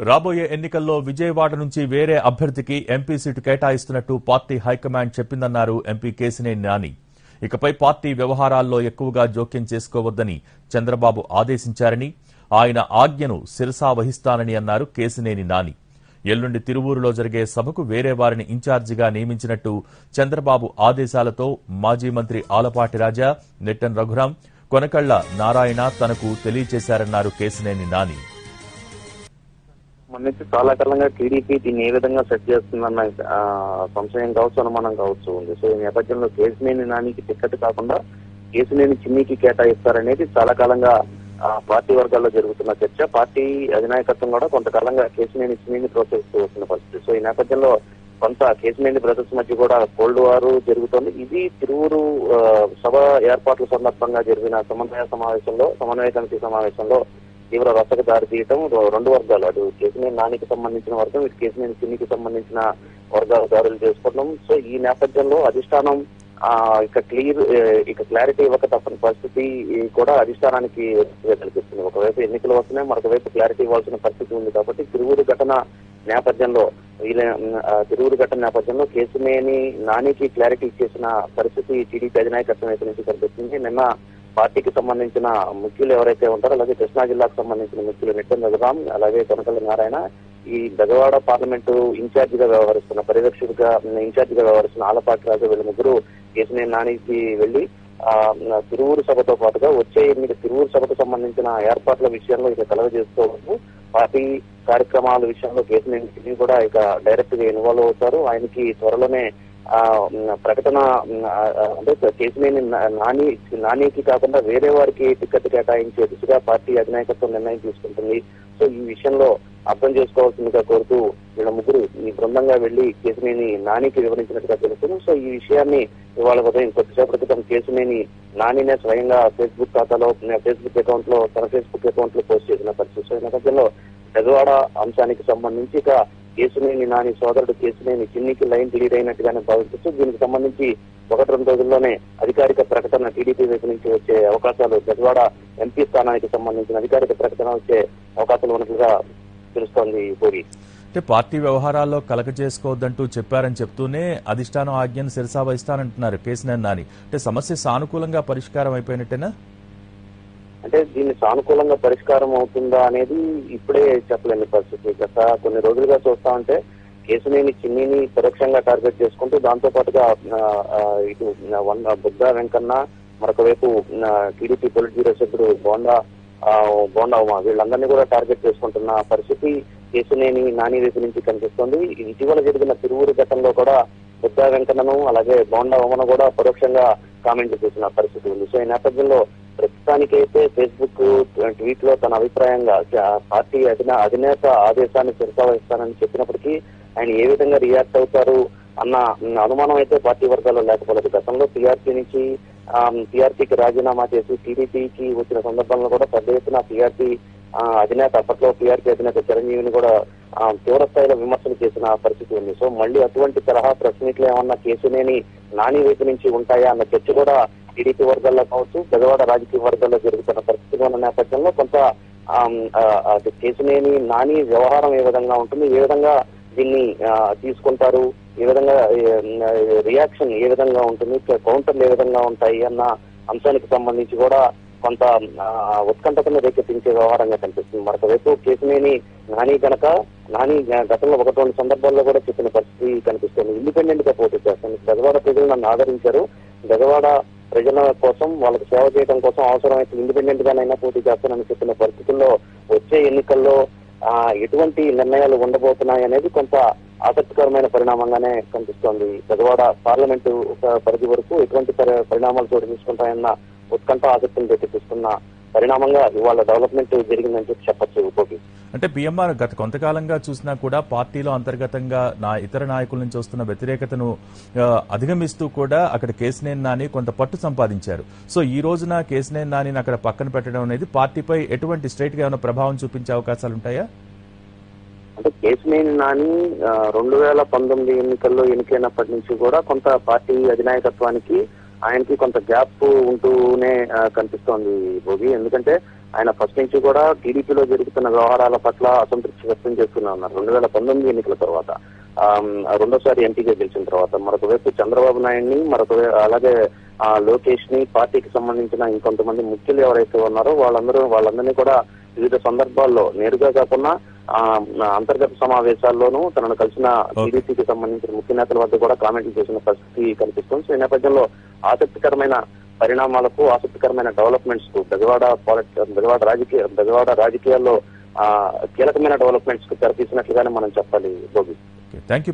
రాబోయే ఎన్నికల్లో విజయవాడ నుంచి వేరే అభ్యర్థికి ఎంపీ సీటు కేటాయిస్తున్నట్టు పార్టీ హైకమాండ్ చెప్పిందన్నారు ఎంపీ కేశినేని నాని. ఇకపై పార్టీ వ్యవహారాల్లో ఎక్కువగా జోక్యం చేసుకోవద్దని చంద్రబాబు ఆదేశించారని, ఆయన ఆజ్ఞను శిరసా వహిస్తానని అన్నారు కేశినేని నాని. ఎల్లుండి తిరువూరులో జరిగే సభకు వేరే వారిని ఇన్ఛార్జిగా నియమించినట్టు చంద్రబాబు ఆదేశాలతో మాజీ మంత్రి ఆలపాటి రాజా, నెట్టెన్ రఘురాం, కొనకళ్ల నారాయణ తనకు తెలియజేశారన్నారు కేశినేని నాని. మన నుంచి చాలా కాలంగా టీడీపీ దీన్ని ఏ విధంగా సెట్ చేస్తుందన్న సంశయం కావచ్చు, అనుమానం కావచ్చు ఉంది. సో ఈ నేపథ్యంలో కేశినేని నానికి టికెట్ కాకుండా కేశినేని చిన్నికి కేటాయిస్తారనేది చాలా కాలంగా పార్టీ వర్గాల్లో జరుగుతున్న చర్చ. పార్టీ అధినాయకత్వం కూడా కొంతకాలంగా కేశినేని చిన్నిని ప్రోత్సహిస్తూ వస్తున్న పరిస్థితి. సో ఈ నేపథ్యంలో కొంత కేశినేని బ్రదర్స్ మధ్య కూడా కోల్డ్ వార్ జరుగుతోంది. ఇది తిరువురు సభ ఏర్పాట్ల సందర్భంగా జరిగిన సమన్వయ కమిటీ సమావేశంలో తీవ్ర రచ్చకు దారి తీయటం రెండు వర్గాలు, అటు కేశినేని నానికి సంబంధించిన వర్గం, ఇటు కేశినేని చిన్నికి సంబంధించిన వర్గాల దాడులు చేసుకోవడం. సో ఈ నేపథ్యంలో అధిష్టానం ఇక క్లారిటీ ఇవ్వక తప్పని పరిస్థితి కూడా అధిష్టానానికి కనిపిస్తుంది. ఒకవైపు ఎన్నికలు వస్తున్నాయి, మరొక వైపు క్లారిటీ ఇవ్వాల్సిన పరిస్థితి ఉంది. కాబట్టి తిరువురు ఘటన నేపథ్యంలో కేశినేని నానికి క్లారిటీ ఇచ్చేసిన పరిస్థితి టీడీపీ అధినాయకత్వం వైపు నుంచి కనిపిస్తుంది. నిన్న పార్టీకి సంబంధించిన ముఖ్యులు ఎవరైతే ఉంటారో, అలాగే కృష్ణా జిల్లాకు సంబంధించిన ముఖ్యులు నెట్టెన్ రఘురాం, అలాగే కొనకళ్ల నారాయణ, ఈ బెజవాడ పార్లమెంటు ఇన్ఛార్జిగా వ్యవహరిస్తున్న ఇన్ఛార్జిగా వ్యవహరిస్తున్న ఆలపాటి రాజు, వీళ్ళ ముగ్గురు కేశినేని నానికి వెళ్లి తిరువూరు సభతో పాటుగా వచ్చే తిరువూరు సభకు సంబంధించిన ఏర్పాట్ల విషయంలో ఇక కలగజేసుకోవచ్చు. పార్టీ కార్యక్రమాల విషయంలో కేశినేని కూడా ఇక డైరెక్ట్ గా ఇన్వాల్వ్ అవుతారు. ఆయనకి త్వరలోనే ప్రకటన అంటే కేశినేని నానికి కాకుండా వేరే వారికి టికెట్ కేటాయించే దిశగా పార్టీ అధినాయకత్వం నిర్ణయం తీసుకుంటుంది. సో ఈ విషయంలో అర్థం చేసుకోవాల్సిందిగా కోరుతూ వీళ్ళ ముగ్గురు ఈ బృందంగా వెళ్లి కేశినేని నానికి వివరించినట్టుగా తెలుస్తుంది. సో ఈ విషయాన్ని ఇవాళ ఉదయం కొద్దిసేపటి క్రితం కేశినేని నానినే స్వయంగా ఫేస్బుక్ అకౌంట్ లో పోస్ట్ చేసిన పరిస్థితి. సో ఈ నేపథ్యంలో బెజవాడ అంశానికి సంబంధించి ఇక కేశినేని నాని సోదరుడు కేశినేని చిన్నికి లైన్ క్లియర్ అయినట్టుగానే భావించవచ్చు. దీనికి సంబంధించి 1-2 రోజుల్లోనే అధికారిక ప్రకటన టీడీపీ వైపు నుంచి వచ్చే అవకాశాలు, బెజవాడ ఎంపీ స్థానానికి సంబంధించిన అధికారిక ప్రకటన వచ్చే అవకాశాలు ఉన్నట్లుగా తెలుస్తోంది. భోగి అంటే పార్టీ వ్యవహారాల్లో కలక చేసుకోవద్దంటూ చెప్పారని చెప్తూనే అధిష్టానం ఆజ్ఞను శిరసా వహిస్తానంటున్నారు కేశినేని నాని. అంటే సమస్య సానుకూలంగా పరిష్కారం అయిపోయినట్టేనా? అంటే దీన్ని సానుకూలంగా పరిష్కారం అవుతుందా అనేది ఇప్పుడే చెప్పలేని పరిస్థితి. గత కొన్ని రోజులుగా చూస్తా ఉంటే కేశినేని చిన్నిని పరోక్షంగా టార్గెట్ చేసుకుంటూ దాంతో పాటుగా ఇటు బుద్ధ వెంకన్న, మరొక వైపు టీడీపీ పొలిట్ బ్యూరో సభ్యుడు బోండా ఉమా, వీళ్ళందరినీ కూడా టార్గెట్ చేసుకుంటున్న పరిస్థితి కేశినేని నాని వైపు నుంచి కనిపిస్తోంది. ఇటీవల జరిగిన తిరువూరు ఘటనలో కూడా బుద్ధ వెంకన్నను అలాగే బోండా ఉమను కూడా పరోక్షంగా కామెంట్లు చేసిన పరిస్థితి ఉంది. సో ఈ నేపథ్యంలో ప్రస్తుతానికైతే ఫేస్బుక్ ట్వీట్ లో తన అభిప్రాయంగా పార్టీ అధినేత ఆదేశాన్ని శిరసా వహిస్తానని చెప్పినప్పటికీ ఆయన ఏ విధంగా రియాక్ట్ అవుతారు అన్న అనుమానం అయితే పార్టీ వర్గాల్లో లేకపోలేదు. గతంలో పీఆర్టీకి రాజీనామా చేసి టీడీపీకి వచ్చిన సందర్భంలో కూడా పెద్ద ఎత్తున అప్పట్లో పీఆర్టీ అధినేత చిరంజీవిని కూడా తీవ్ర స్థాయిలో విమర్శలు చేసిన పరిస్థితి ఉంది. సో మళ్ళీ అటువంటి తరహా ప్రెస్ మీట్లు ఏమన్నా కేశినేని నాని వైపు నుంచి ఉంటాయా అన్న చర్చ కూడా టీడీపీ వర్గాల్లో కావచ్చు, బెజవాడ రాజకీయ వర్గాల్లో జరుగుతున్న పరిస్థితిగా ఉన్న నేపథ్యంలో కొంత కేశినేని నాని వ్యవహారం ఏ విధంగా ఉంటుంది, ఏ విధంగా దీన్ని తీసుకుంటారు, ఏ విధంగా రియాక్షన్ ఏ విధంగా ఉంటుంది, కౌంటర్లు ఏ విధంగా ఉంటాయి అన్న అంశానికి సంబంధించి కూడా కొంత ఉత్కంఠతను రేకెత్తించే వ్యవహారంగా కనిపిస్తుంది. మరొక వైపు కేశినేని నాని గతంలో 1-2 సందర్భాల్లో కూడా చెప్పిన పరిస్థితి కనిపిస్తుంది. ఇండిపెండెంట్ గా పోటీ చేస్తాను, బెజవాడ ప్రజలు నన్ను ఆదరించారు, బెజవాడ ప్రజల కోసం వాళ్ళకి సేవ చేయడం కోసం అవసరమైతే ఇండిపెండెంట్ గానైనా పోటీ చేస్తానని చెప్పిన పరిస్థితుల్లో వచ్చే ఎన్నికల్లో ఎటువంటి నిర్ణయాలు ఉండబోతున్నాయి అనేది కొంత ఆసక్తికరమైన పరిణామంగానే కనిపిస్తోంది. బెజవాడ పార్లమెంటు పరిధి వరకు ఎటువంటి పరిణామాలు చోటు తీసుకుంటాయన్న ఉత్కంఠ ఆసక్తిని రేకెత్తిస్తున్న పరిణామంగా ఇవాళ డెవలప్మెంట్ జరిగిందని చెప్పచ్చు. అంటే పీఎంఆర్ గత కొంతకాలంగా చూసినా కూడా పార్టీలో అంతర్గతంగా ఇతర నాయకుల నుంచి వస్తున్న వ్యతిరేకతను అధిగమిస్తూ కూడా అక్కడ కేశినేని నాని కొంత పట్టు సంపాదించారు. సో ఈ రోజున కేశినేని నానిని అక్కడ పక్కన పెట్టడం అనేది పార్టీపై ఎటువంటి స్ట్రైట్ గా ఏమైనా ప్రభావం చూపించే అవకాశాలు ఉంటాయా? అంటే కేశినేని నాని 2019 ఎన్నికల్లో ఎన్నికైనప్పటి నుంచి కూడా కొంత పార్టీ అధినాయకత్వానికి ఆయనకి కొంత గ్యాప్ ఉంటూనే కనిపిస్తోంది భోగి. ఎందుకంటే ఆయన ఫస్ట్ నుంచి కూడా టీడీపీలో జరుగుతున్న వ్యవహారాల పట్ల అసంతృప్తి వ్యక్తం చేస్తూనే ఉన్నారు. 2019 ఎన్నికల తర్వాత రెండోసారి ఎంపీగా గెలిచిన తర్వాత మరొక వైపు చంద్రబాబు నాయుడిని అలాగే లోకేష్ ని పార్టీకి సంబంధించిన ఇంకొంతమంది ముఖ్యులు ఎవరైతే ఉన్నారో వాళ్ళందరినీ కూడా వివిధ సందర్భాల్లో నేరుగా కాకుండా అంతర్గత సమావేశాల్లోనూ తనను కలిసిన టీడీపీకి సంబంధించిన ముఖ్య నేతల వద్ద కూడా కామెంట్లు చేసిన పరిస్థితి కనిపిస్తుంది. సో ఈ నేపథ్యంలో ఆసక్తికరమైన పరిణామాలకు, ఆసక్తికరమైన డెవలప్మెంట్స్ కు బెజవాడ రాజకీయాల్లో కీలకమైన డెవలప్మెంట్స్ కు తెరతీసినట్లుగానే మనం చెప్పాలి. భోగి. Thank you.